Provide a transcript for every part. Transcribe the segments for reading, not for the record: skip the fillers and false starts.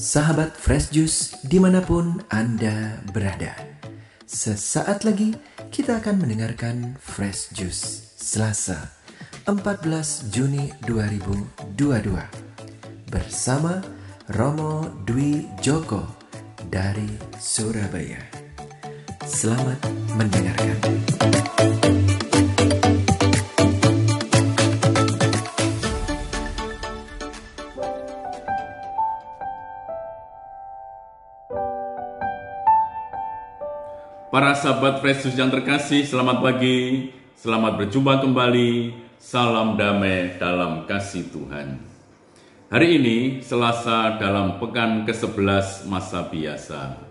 Sahabat Fresh Juice dimanapun Anda berada, sesaat lagi kita akan mendengarkan Fresh Juice Selasa 14 Juni 2022 bersama Romo Dwi Joko dari Surabaya. Selamat mendengarkan. Para sahabat Fresh Juice yang terkasih, selamat pagi, selamat berjumpa kembali, salam damai dalam kasih Tuhan. Hari ini, Selasa dalam pekan ke-11 masa biasa.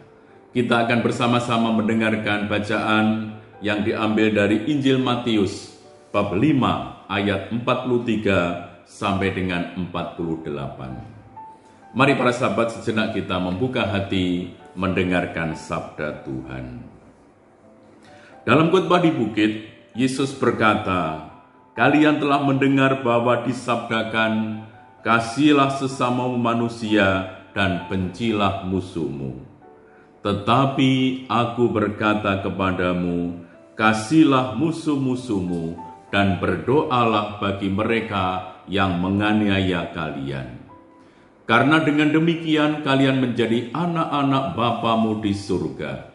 Kita akan bersama-sama mendengarkan bacaan yang diambil dari Injil Matius, bab 5, ayat 43 sampai dengan 48. Mari para sahabat sejenak kita membuka hati mendengarkan sabda Tuhan. Dalam khotbah di bukit, Yesus berkata, "Kalian telah mendengar bahwa disabdakan, kasihilah sesama manusia dan bencilah musuhmu. Tetapi aku berkata kepadamu, kasihilah musuh-musuhmu dan berdoalah bagi mereka yang menganiaya kalian. Karena dengan demikian kalian menjadi anak-anak Bapamu di surga.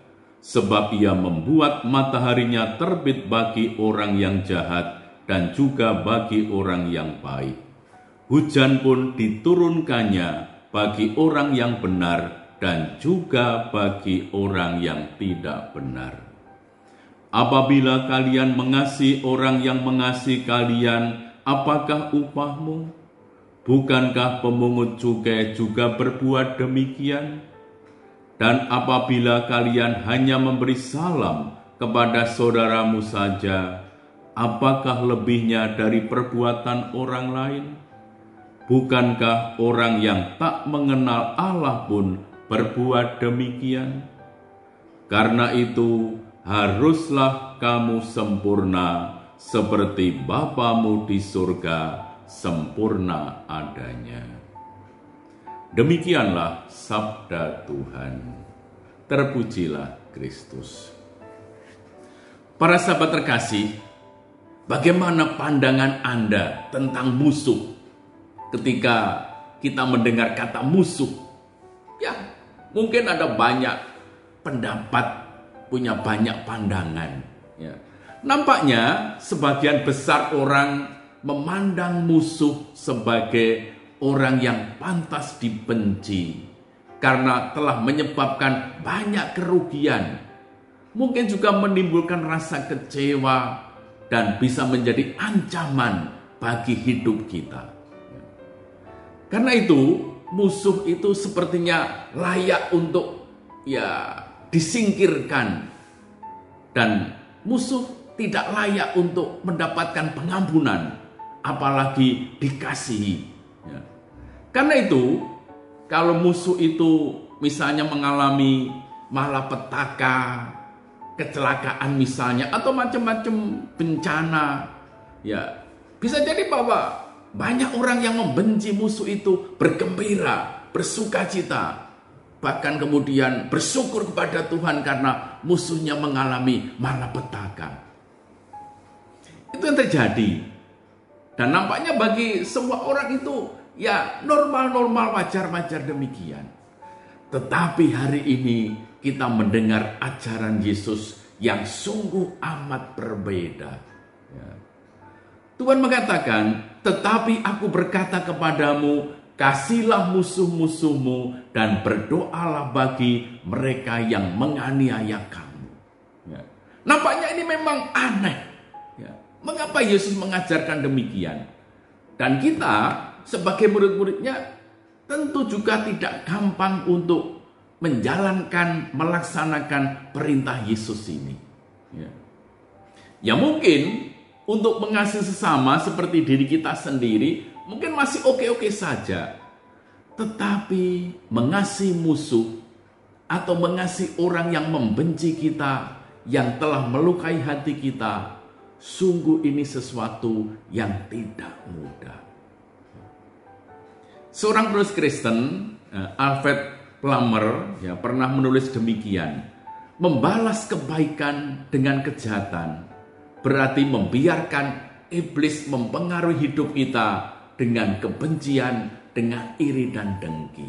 Sebab ia membuat mataharinya terbit bagi orang yang jahat dan juga bagi orang yang baik. Hujan pun diturunkannya bagi orang yang benar dan juga bagi orang yang tidak benar. Apabila kalian mengasihi orang yang mengasihi kalian, apakah upahmu? Bukankah pemungut cukai juga berbuat demikian? Dan apabila kalian hanya memberi salam kepada saudaramu saja, apakah lebihnya dari perbuatan orang lain? Bukankah orang yang tak mengenal Allah pun berbuat demikian? Karena itu, haruslah kamu sempurna seperti Bapamu di surga sempurna adanya." Demikianlah sabda Tuhan. Terpujilah Kristus. Para sahabat terkasih, bagaimana pandangan Anda tentang musuh ketika kita mendengar kata musuh? Ya, mungkin ada banyak pendapat, punya banyak pandangan. Ya. Nampaknya sebagian besar orang memandang musuh sebagai orang yang pantas dibenci karena telah menyebabkan banyak kerugian, mungkin juga menimbulkan rasa kecewa dan bisa menjadi ancaman bagi hidup kita. Karena itu, musuh itu sepertinya layak untuk disingkirkan, dan musuh tidak layak untuk mendapatkan pengampunan, apalagi dikasihi. Karena itu, kalau musuh itu misalnya mengalami malapetaka, kecelakaan misalnya, atau macam-macam bencana, ya bisa jadi bahwa banyak orang yang membenci musuh itu bergembira, bersukacita, bahkan kemudian bersyukur kepada Tuhan karena musuhnya mengalami malapetaka. Itu yang terjadi. Dan nampaknya bagi semua orang itu normal-normal, wajar-wajar demikian. Tetapi hari ini kita mendengar ajaran Yesus yang sungguh amat berbeda. Tuhan mengatakan, "Tetapi aku berkata kepadamu, kasihilah musuh-musuhmu dan berdoalah bagi mereka yang menganiaya kamu." Nampaknya ini memang aneh. Mengapa Yesus mengajarkan demikian? Dan kita sebagai murid-muridnya tentu juga tidak gampang untuk menjalankan, melaksanakan perintah Yesus ini. Ya mungkin untuk mengasihi sesama seperti diri kita sendiri mungkin masih oke-oke saja. Tetapi mengasihi musuh atau mengasihi orang yang membenci kita, yang telah melukai hati kita, sungguh ini sesuatu yang tidak mudah. Seorang penulis Kristen Alfred Plummer ya pernah menulis demikian. Membalas kebaikan dengan kejahatan berarti membiarkan iblis mempengaruhi hidup kita dengan kebencian, dengan iri dan dengki.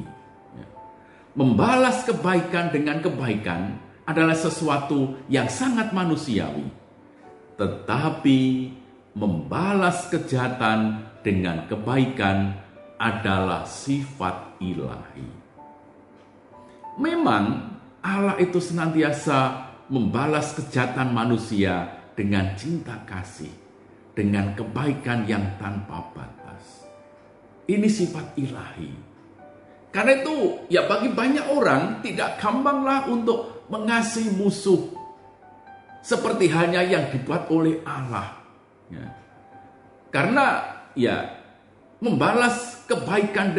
Membalas kebaikan dengan kebaikan adalah sesuatu yang sangat manusiawi. Tetapi membalas kejahatan dengan kebaikan adalah sifat ilahi. Memang Allah itu senantiasa membalas kejahatan manusia dengan cinta kasih, dengan kebaikan yang tanpa batas. Ini sifat ilahi. Karena itu, ya bagi banyak orang tidak gampanglah untuk mengasihi musuh seperti hanya yang dibuat oleh Allah. Ya. Karena ya membalas kejahatan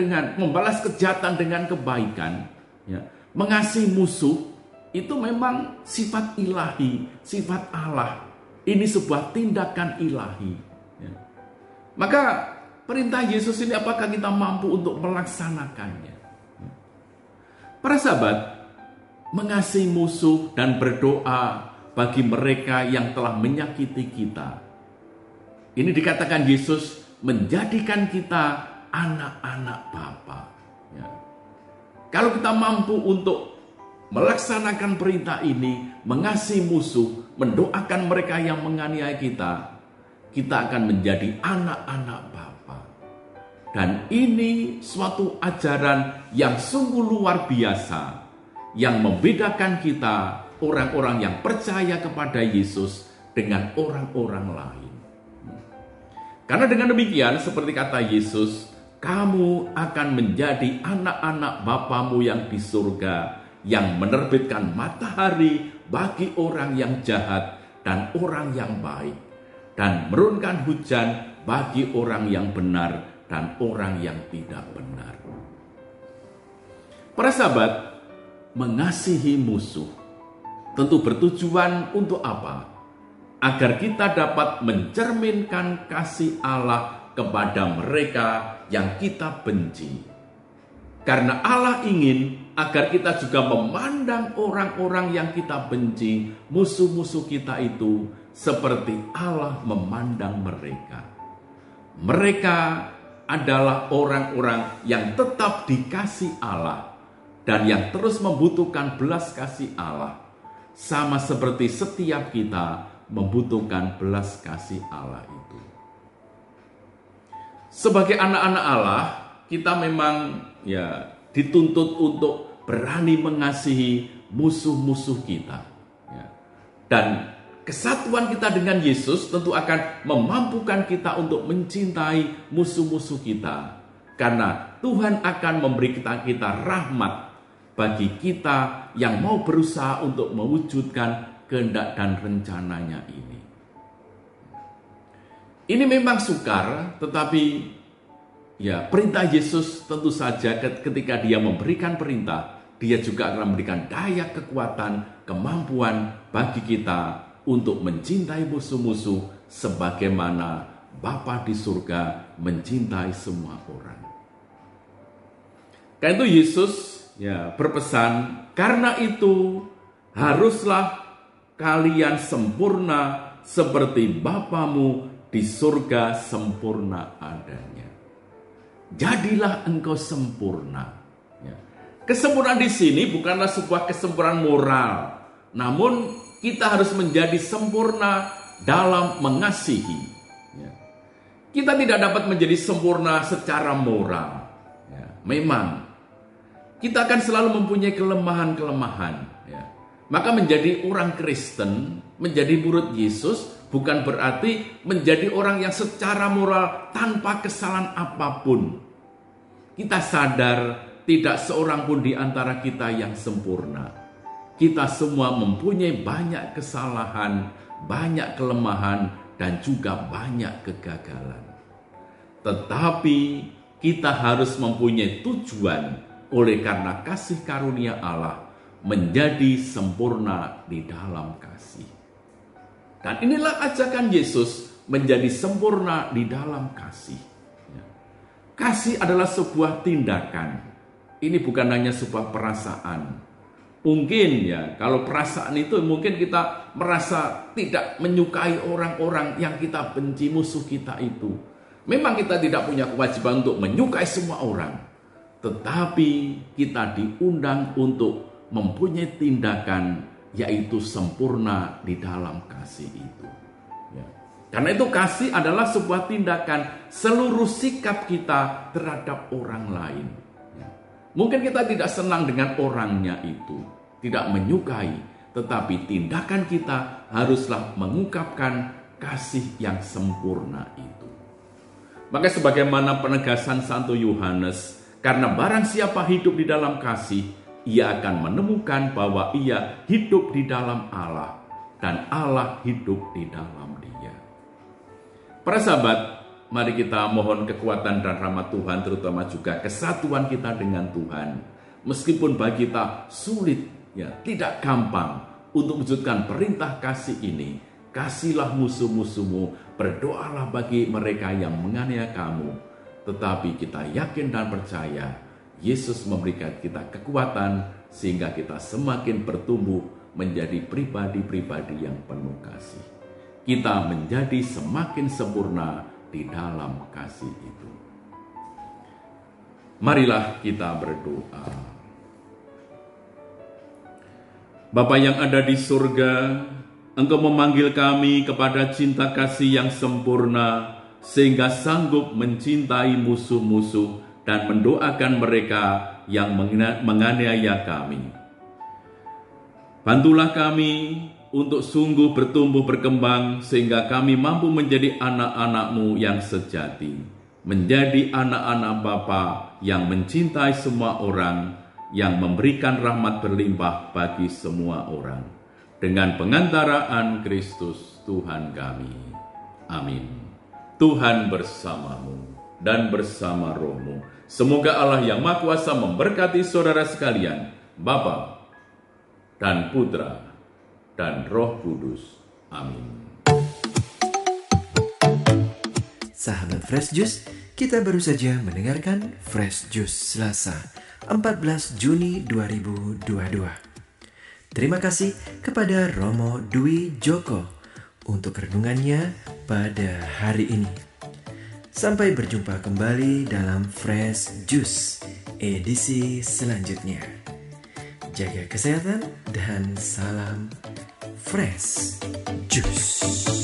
dengan kebaikan, ya, mengasihi musuh itu memang sifat ilahi, sifat Allah. Ini sebuah tindakan ilahi. Ya. Maka perintah Yesus ini apakah kita mampu untuk melaksanakannya? Ya. Para sahabat, mengasihi musuh dan berdoa bagi mereka yang telah menyakiti kita. Ini dikatakan Yesus menjadikan kita anak-anak Bapa. Ya. Kalau kita mampu untuk melaksanakan perintah ini, mengasihi musuh, mendoakan mereka yang menganiaya kita, kita akan menjadi anak-anak Bapa. Dan ini suatu ajaran yang sungguh luar biasa, yang membedakan kita, orang-orang yang percaya kepada Yesus, dengan orang-orang lain. Karena dengan demikian, seperti kata Yesus, kamu akan menjadi anak-anak Bapamu yang di surga, yang menerbitkan matahari bagi orang yang jahat dan orang yang baik, dan menurunkan hujan bagi orang yang benar dan orang yang tidak benar. Para sahabat, mengasihi musuh tentu bertujuan untuk apa? Agar kita dapat mencerminkan kasih Allah kepada mereka yang kita benci. Karena Allah ingin agar kita juga memandang orang-orang yang kita benci, musuh-musuh kita itu, seperti Allah memandang mereka. Mereka adalah orang-orang yang tetap dikasih Allah dan yang terus membutuhkan belas kasih Allah. Sama seperti setiap kita membutuhkan belas kasih Allah itu. Sebagai anak-anak Allah, kita memang ya dituntut untuk berani mengasihi musuh-musuh kita. Ya. Dan kesatuan kita dengan Yesus tentu akan memampukan kita untuk mencintai musuh-musuh kita. Karena Tuhan akan memberi kita rahmat bagi kita yang mau berusaha untuk mewujudkan kehendak dan rencananya ini. Ini memang sukar, tetapi ya perintah Yesus tentu saja ketika dia memberikan perintah, dia juga akan memberikan daya kekuatan, kemampuan bagi kita untuk mencintai musuh-musuh sebagaimana Bapa di surga mencintai semua orang. Karena itu Yesus ya berpesan, karena itu haruslah kalian sempurna seperti Bapamu di surga sempurna adanya. Jadilah engkau sempurna. Ya. Kesempurnaan di sini bukanlah sebuah kesempurnaan moral, namun kita harus menjadi sempurna dalam mengasihi. Ya. Kita tidak dapat menjadi sempurna secara moral. Ya. Memang kita akan selalu mempunyai kelemahan-kelemahan. Ya. Maka menjadi orang Kristen, menjadi murid Yesus, bukan berarti menjadi orang yang secara moral tanpa kesalahan apapun. Kita sadar tidak seorang pun di antara kita yang sempurna. Kita semua mempunyai banyak kesalahan, banyak kelemahan, dan juga banyak kegagalan. Tetapi kita harus mempunyai tujuan oleh karena kasih karunia Allah menjadi sempurna di dalam kasih. Dan inilah ajakan Yesus menjadi sempurna di dalam kasih. Kasih adalah sebuah tindakan. Ini bukan hanya sebuah perasaan. Mungkin ya, kalau perasaan itu mungkin kita merasa tidak menyukai orang-orang yang kita benci, musuh kita itu. Memang kita tidak punya kewajiban untuk menyukai semua orang. Tetapi kita diundang untuk mempunyai tindakan, yaitu sempurna di dalam kasih itu. Ya. Karena itu kasih adalah sebuah tindakan seluruh sikap kita terhadap orang lain. Ya. Mungkin kita tidak senang dengan orangnya itu, tidak menyukai, tetapi tindakan kita haruslah mengungkapkan kasih yang sempurna itu. Maka sebagaimana penegasan Santo Yohanes, karena barang siapa hidup di dalam kasih, ia akan menemukan bahwa ia hidup di dalam Allah dan Allah hidup di dalam dia. Para sahabat, mari kita mohon kekuatan dan rahmat Tuhan, terutama juga kesatuan kita dengan Tuhan. Meskipun bagi kita sulit, ya, tidak gampang untuk mewujudkan perintah kasih ini. Kasihilah musuh-musuhmu, berdoalah bagi mereka yang menganiaya kamu. Tetapi kita yakin dan percaya, Yesus memberikan kita kekuatan sehingga kita semakin bertumbuh menjadi pribadi-pribadi yang penuh kasih. Kita menjadi semakin sempurna di dalam kasih itu. Marilah kita berdoa. Bapa yang ada di surga, Engkau memanggil kami kepada cinta kasih yang sempurna, sehingga sanggup mencintai musuh-musuh dan mendoakan mereka yang menganiaya kami. Bantulah kami untuk sungguh bertumbuh berkembang, sehingga kami mampu menjadi anak-anak-Mu yang sejati, menjadi anak-anak Bapa yang mencintai semua orang, yang memberikan rahmat berlimpah bagi semua orang. Dengan pengantaraan Kristus Tuhan kami. Amin. Tuhan bersamamu dan bersama rohmu. Semoga Allah yang Maha Kuasa memberkati saudara sekalian, Bapa dan Putra dan Roh Kudus. Amin. Sahabat Fresh Juice, kita baru saja mendengarkan Fresh Juice Selasa 14 Juni 2022. Terima kasih kepada Romo Dwi Joko untuk renungannya pada hari ini. Sampai berjumpa kembali dalam Fresh Juice edisi selanjutnya. Jaga kesehatan dan salam Fresh Juice.